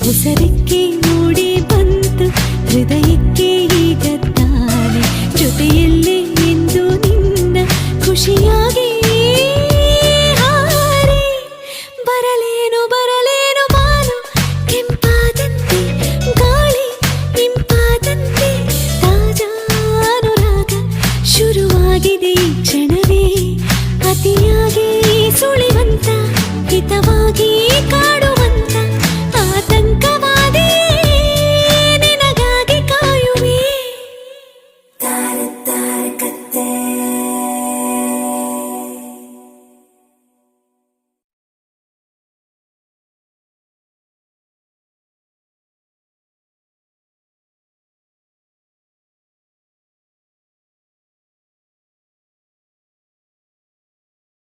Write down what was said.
ಹೊಸದಕ್ಕೆ ಮೂಡಿ ಬಂತು ಹೃದಯಕ್ಕೆ ಈಗ ತಾನೆ ಜೊತೆಯಲ್ಲೇ ಎಂದು ನಿನ್ನ ಖುಷಿಯಾಗಿ ಹಾರಿ ಬರಲೇನು ಬರಲೇನು ಬಾನು ಕೆಂಪಾದಂತೆ ಗಾಳಿ ಇಂಪಾದಂತೆ ತಾಜಾನುರಾಗ ಶುರುವಾಗಿದೆ ಈ ಕ್ಷಣವೇ ಅತಿಯಾಗಿ ಸುಳಿವಂತ ಹಿತವಾಗಿ